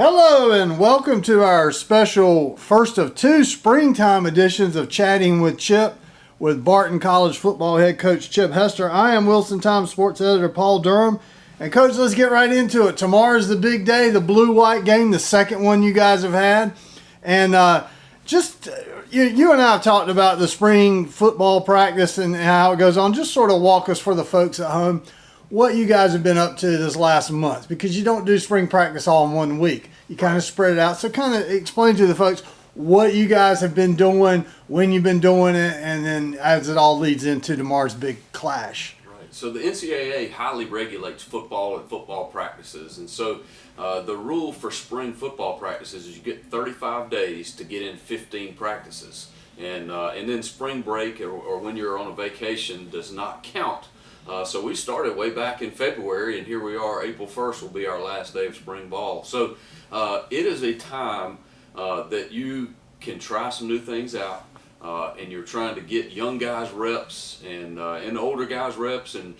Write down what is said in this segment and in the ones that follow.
Hello and welcome to our special first of two springtime editions of Chatting with Chip with Barton College football head coach Chip Hester. I am Wilson Times sports editor Paul Durham. And coach, let's get right into it. Tomorrow's the big day, the blue-white game, the second one you guys have had. And you and I have talked about the spring football practice and how it goes on. Just sort of walk us for the folks at home what you guys have been up to this last month, because you don't do spring practice all in 1 week. You kind of spread it out. So kind of explain to the folks what you guys have been doing, when you've been doing it, and then as it all leads into tomorrow's big clash. Right. So the NCAA highly regulates football and football practices. And so the rule for spring football practices is you get 35 days to get in 15 practices. And then spring break or when you're on a vacation does not count. So we started way back in February, and here we are. April 1st will be our last day of spring ball. So it is a time that you can try some new things out, and you're trying to get young guys reps and older guys reps, and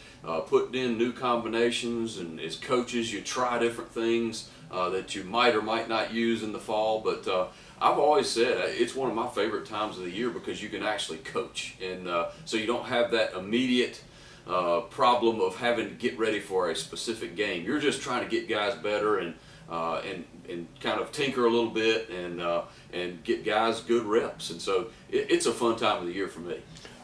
putting in new combinations. And as coaches, you try different things that you might or might not use in the fall. But I've always said it's one of my favorite times of the year because you can actually coach, and so you don't have that immediate problem of having to get ready for a specific game. You're just trying to get guys better and kind of tinker a little bit and get guys good reps. And so it's a fun time of the year for me.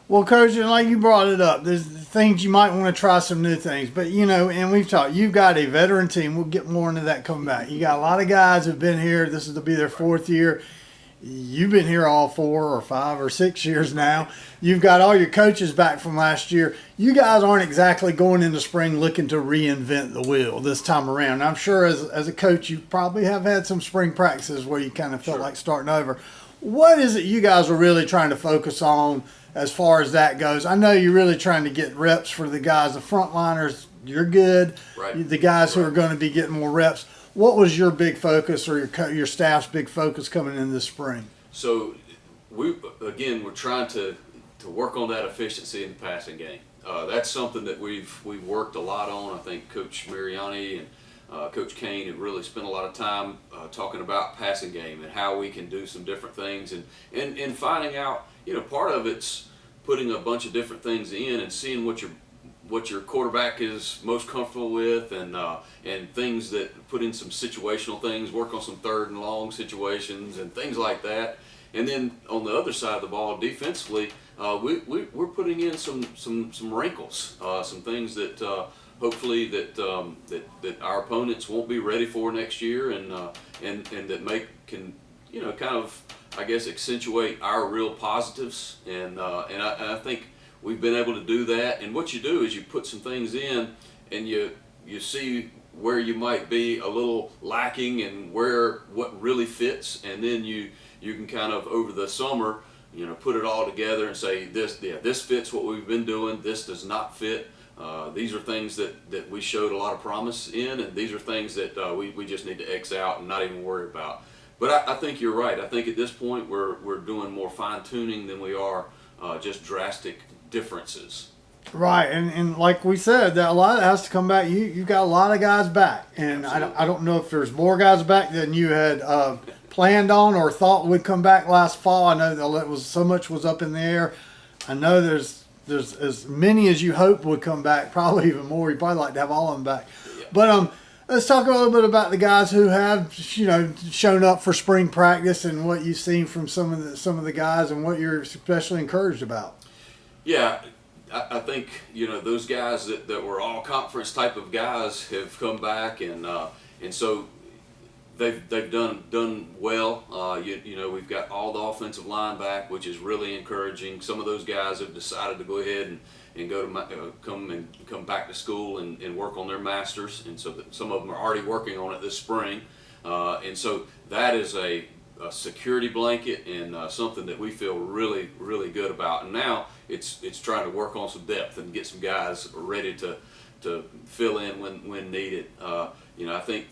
Well, Coach, and like you brought it up, there's things you might want to try some new things. But, and we've talked, you've got a veteran team. We'll get more into that coming back. You got a lot of guys who've been here. This is to be their fourth year. You've been here all 4 or 5 or 6 years now. You've got all your coaches back from last year. You guys aren't exactly going into spring looking to reinvent the wheel this time around. I'm sure as a coach, you probably have had some spring practices where you kind of felt like starting over. What is it you guys are really trying to focus on as far as that goes? I know you're really trying to get reps for the guys, the frontliners. You're good. Right. The guys who are going to be getting more reps. What was your big focus or your staff's big focus coming in this spring? So we're trying to work on that efficiency in the passing game. That's something that we've worked a lot on. I think Coach Mariani and Coach Kane have really spent a lot of time talking about passing game and how we can do some different things and finding out, part of it's putting a bunch of different things in and seeing what your quarterback is most comfortable with, and things that put in some situational things, work on some 3rd and long situations and things like that. And then on the other side of the ball, defensively, we're putting in some wrinkles, some things that hopefully that our opponents won't be ready for next year, and that can kind of, I guess, accentuate our real positives. And I think we've been able to do that. And what you do is you put some things in, and you see where you might be a little lacking and what really fits, and then you can kind of over the summer, put it all together and say this fits what we've been doing. This does not fit. These are things that we showed a lot of promise in, and these are things that we just need to X out and not even worry about. But I think you're right. I think at this point we're doing more fine tuning than we are just drastic differences. Right, and like we said, that a lot of that has to come back. You've got a lot of guys back, and I don't know if there's more guys back than you had planned on or thought would come back last fall. I know that so much was up in the air. I know there's as many as you hoped would come back, probably even more. You'd probably like to have all of them back. Yeah. But let's talk a little bit about the guys who have shown up for spring practice and what you've seen from some of the guys and what you're especially encouraged about. Yeah. I think those guys that were all conference type of guys have come back, and so they've done well. We've got all the offensive line back, which is really encouraging. Some of those guys have decided to go ahead and go to come back to school and work on their masters, and so some of them are already working on it this spring, and so that is a security blanket and something that we feel really, really good about. And now it's trying to work on some depth and get some guys ready to fill in when needed. I think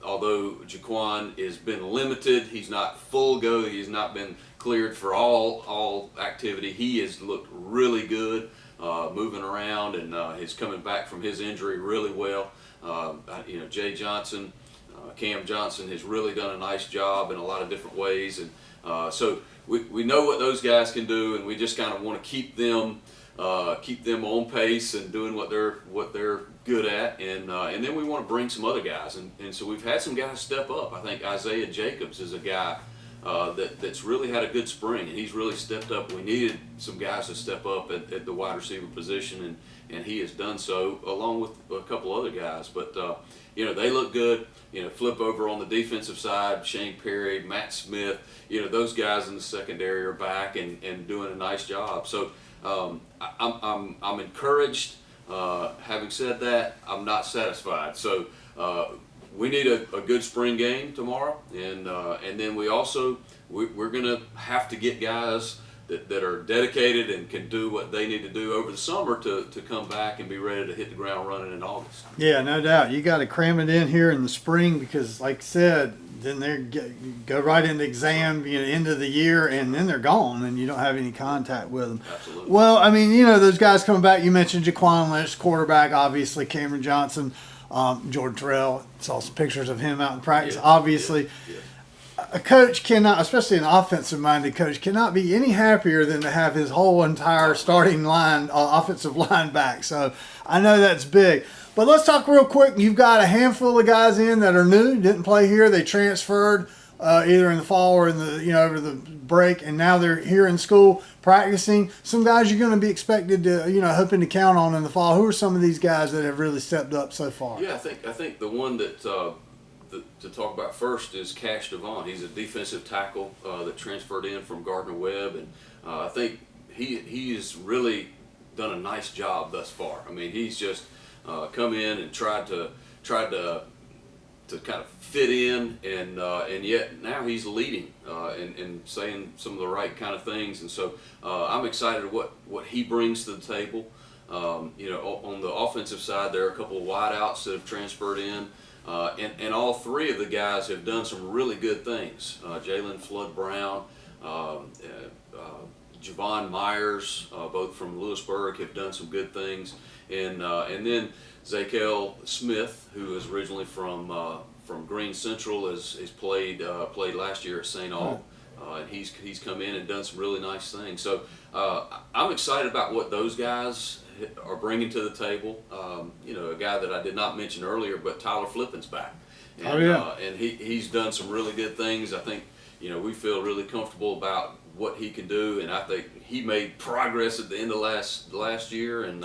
although Jaquan has been limited, he's not full go. He's not been cleared for all activity. He has looked really good moving around, and he's coming back from his injury really well. Jay Johnson, Cam Johnson has really done a nice job in a lot of different ways, and so we know what those guys can do, and we just kind of want to keep them on pace and doing what they're good at, and then we want to bring some other guys, and so we've had some guys step up. I think Isaiah Jacobs is a guy that's really had a good spring, and he's really stepped up. We needed some guys to step up at the wide receiver position, and he has done so along with a couple other guys. But they look good. Flip over on the defensive side, Shane Perry, Matt Smith. Those guys in the secondary are back and doing a nice job. So I'm encouraged. Having said that, I'm not satisfied. So we need a good spring game tomorrow, and then we're going to have to get guys that are dedicated and can do what they need to do over the summer to come back and be ready to hit the ground running in August. Yeah, no doubt. You got to cram it in here in the spring because, like I said, then they go right into exam, end of the year, and then they're gone, and you don't have any contact with them. Absolutely. Well, I mean, those guys coming back. You mentioned Jaquan Lynch, quarterback, obviously, Cameron Johnson, Jordan Terrell. Saw some pictures of him out in practice. Yeah, Obviously, yeah. A coach cannot, especially an offensive-minded coach, cannot be any happier than to have his whole entire starting line, offensive line back. So I know that's big. But let's talk real quick. You've got a handful of guys in that are new, didn't play here. They transferred either in the fall or in the over the break, and now they're here in school practicing. Some guys you're going to be expected to hoping to count on in the fall. Who are some of these guys that have really stepped up so far? Yeah, I think the one that to talk about first is Cash Devon. He's a defensive tackle that transferred in from Gardner-Webb, and I think he's really done a nice job thus far. I mean, he's just come in and tried to kind of fit in, and yet now he's leading and saying some of the right kind of things, and so I'm excited what he brings to the table. On the offensive side, there are a couple of wideouts that have transferred in. And all three of the guys have done some really good things. Jalen Flood Brown, Javon Myers, both from Lewisburg, have done some good things. And then Zakel Smith, who is originally from Green Central, has played last year at St. Aug. And he's come in and done some really nice things. So I'm excited about what those guys are bringing to the table. A guy that I did not mention earlier, but Tyler Flippin's back. And, and he's done some really good things. I think we feel really comfortable about what he can do, and I think he made progress at the end of last year. And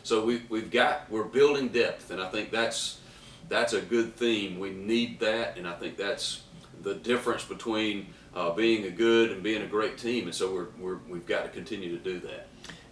so we're building depth, and I think that's a good theme. We need that, and I think that's the difference between being a good and being a great team. And so we've got to continue to do that.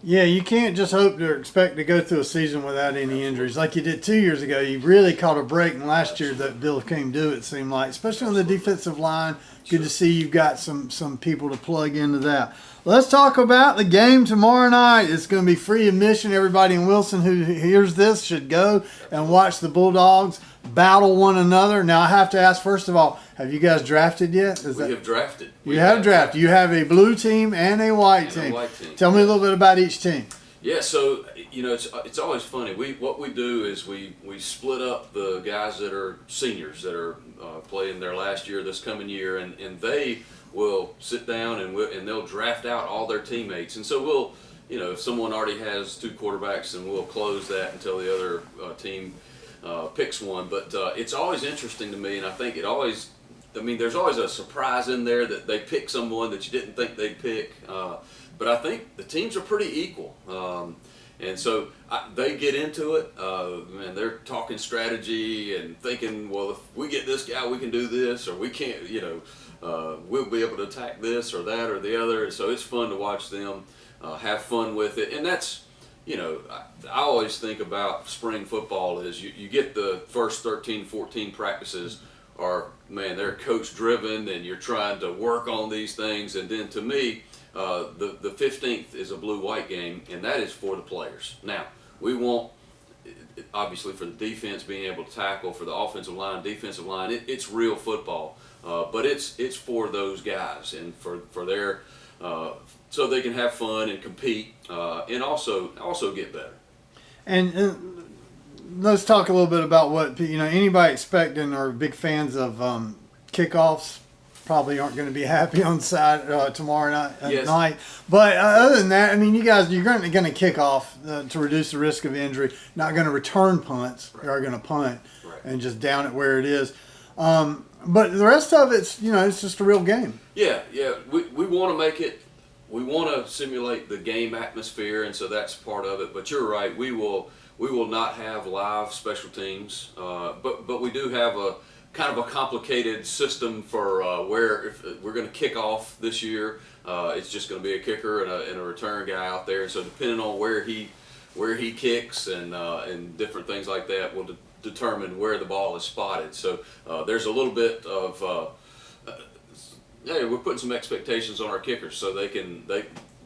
Yeah, you can't just hope to expect to go through a season without any injuries like you did 2 years ago. You really caught a break, and last year that Bill came due, it seemed like, especially on the defensive line. Good to see you've got some people to plug into that. Let's talk about the game tomorrow night. It's going to be free admission. Everybody in Wilson who hears this should go and watch the Bulldogs battle one another. Now, I have to ask, first of all, have you guys drafted yet? We have drafted. You have drafted. You have a blue team and a white team. Tell me a little bit about each team. Yeah, so it's always funny. What we do is we split up the guys that are seniors that are playing their last year this coming year, and they will sit down and they'll draft out all their teammates. And so we'll, if someone already has two quarterbacks, then we'll close that until the other team picks one. But it's always interesting to me, and I think there's always a surprise in there that they pick someone that you didn't think they'd pick. But I think the teams are pretty equal. And so they get into it, and they're talking strategy and thinking, well, if we get this guy, we can do this, or we can't, we'll be able to attack this or that or the other. And so it's fun to watch them have fun with it. And that's, I always think about spring football is you get the first 13, 14 practices are, man, they're coach driven, and you're trying to work on these things. And then to me, the 15th is a blue-white game, and that is for the players. Now, we want, obviously, for the defense being able to tackle, for the offensive line, defensive line, it's real football. But it's for those guys and for their so they can have fun and compete and also get better. And let's talk a little bit about what anybody expecting or big fans of kickoffs probably aren't going to be happy on tomorrow night. But other than that, I mean, you're going to kick off to reduce the risk of injury. Not going to return punts. Right. You are going to punt Right. and just down it where it is. But the rest of it's it's just a real game. Yeah. We want to make it. We want to simulate the game atmosphere, and so that's part of it. But you're right. We will not have live special teams, but we do have a kind of a complicated system for where if we're going to kick off this year. It's just going to be a kicker and a return guy out there. So depending on where he kicks and different things like that will determine where the ball is spotted. So there's a little bit of we're putting some expectations on our kickers so they can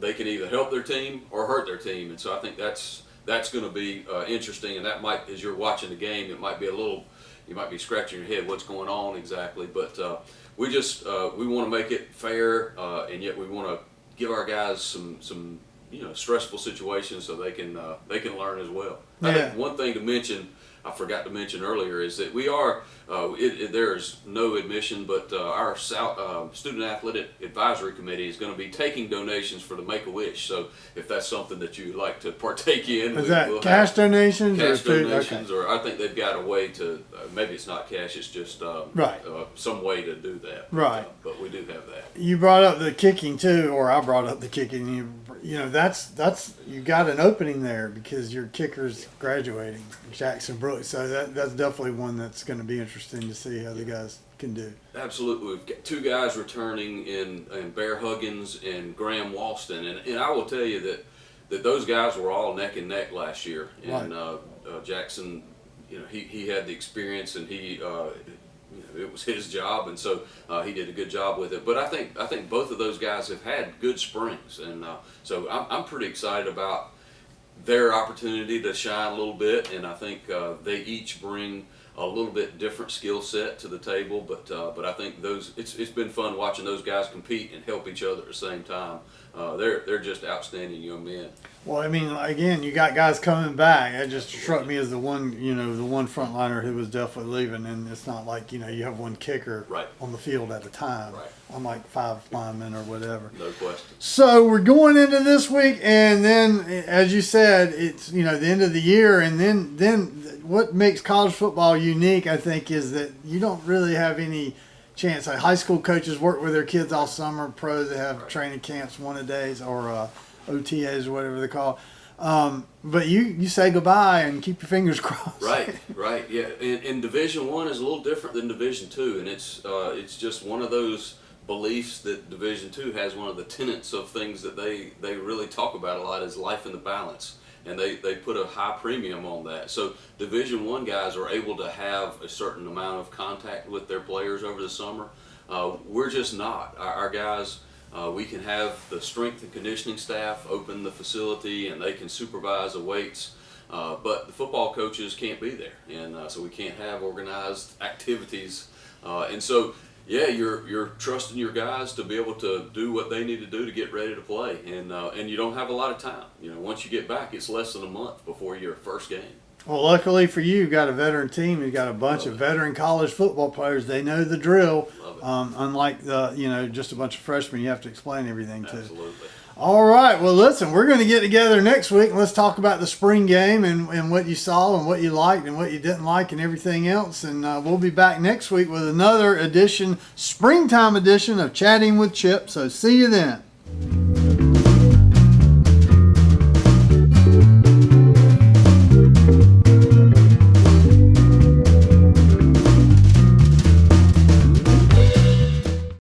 either help their team or hurt their team. And so I think that's going to be interesting. And that might, as you're watching the game, it might be you might be scratching your head what's going on exactly. But we want to make it fair, and yet we want to give our guys some stressful situations so they can learn as well. Yeah. I think one thing to mention, I forgot to mention earlier, is that we are there's no admission, but our student athletic advisory committee is going to be taking donations for the Make-A-Wish. So if that's something that you'd like to partake in, is that cash donations cash or food? donations, Okay. or I think they've got a way to maybe it's not cash, it's just Right. Some way to do that. Right. But we do have that. You brought up the kicking too, or I brought up the kicking. That's you got an opening there because your kicker's graduating, Jackson Brooks. So that's definitely one that's going to be interesting to see how the guys can do. Absolutely. We've got two guys returning in Bear Huggins and Graham Walston. And I will tell you that those guys were all neck and neck last year. And Jackson, he had the experience and it was his job, and so he did a good job with it. But I think both of those guys have had good springs, and so I'm pretty excited about their opportunity to shine a little bit. And I think they each bring a little bit different skill set to the table. But I think it's been fun watching those guys compete and help each other at the same time. They're just outstanding young men. Well, I mean, again, you got guys coming back. It just struck me as the one frontliner who was definitely leaving, and it's not like you have one kicker on the field at a time. Right. I'm like 5 linemen or whatever. No question. So we're going into this week, and then, as you said, it's the end of the year, and then what makes college football unique, I think, is that you don't really have any chance. Like high school coaches work with their kids all summer. Pros, they have training camps, one-a-days or OTAs or whatever they call. But you say goodbye and keep your fingers crossed. Right, yeah. And Division I is a little different than Division II, and it's just one of those beliefs that Division II has. One of the tenets of things that they really talk about a lot is life in the balance, and they put a high premium on that. So Division I guys are able to have a certain amount of contact with their players over the summer. We're just not. Our guys, we can have the strength and conditioning staff open the facility and they can supervise the weights, but the football coaches can't be there, and so we can't have organized activities. And so, yeah, you're trusting your guys to be able to do what they need to do to get ready to play, and you don't have a lot of time. Once you get back, it's less than a month before your first game. Well, luckily for you, you've got a veteran team. You've got a bunch of veteran college football players. They know the drill. Unlike just a bunch of freshmen, you have to explain everything to. Absolutely. All right. Well, listen, we're going to get together next week and let's talk about the spring game and what you saw and what you liked and what you didn't like and everything else. And we'll be back next week with another springtime edition of Chatting with Chip. So see you then.